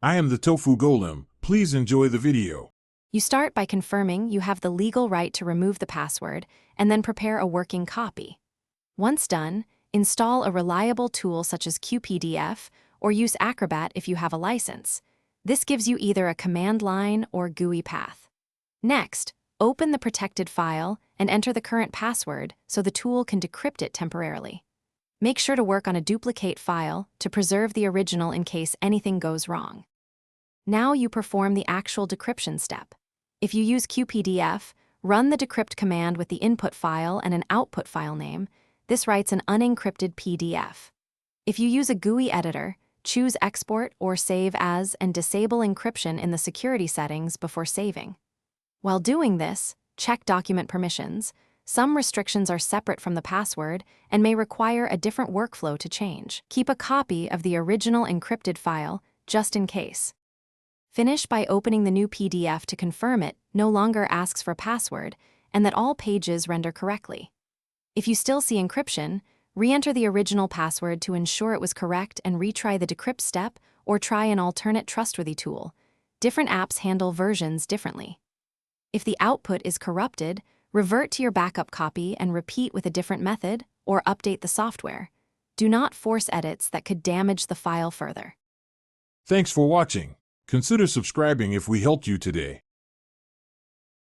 I am the Tofu Golem. Please enjoy the video. You start by confirming you have the legal right to remove the password and then prepare a working copy. Once done, install a reliable tool such as QPDF or use Acrobat if you have a license. This gives you either a command line or GUI path. Next, open the protected file and enter the current password so the tool can decrypt it temporarily. Make sure to work on a duplicate file to preserve the original in case anything goes wrong. Now you perform the actual decryption step. If you use QPDF, run the decrypt command with the input file and an output file name. This writes an unencrypted PDF. If you use a GUI editor, choose Export or Save As and disable encryption in the security settings before saving. While doing this, check document permissions. Some restrictions are separate from the password and may require a different workflow to change. Keep a copy of the original encrypted file just in case. Finish by opening the new PDF to confirm it no longer asks for a password and that all pages render correctly. If you still see encryption, re-enter the original password to ensure it was correct and retry the decrypt step or try an alternate trustworthy tool. Different apps handle versions differently. If the output is corrupted, revert to your backup copy and repeat with a different method or update the software. Do not force edits that could damage the file further. Thanks for watching. Consider subscribing if we helped you today.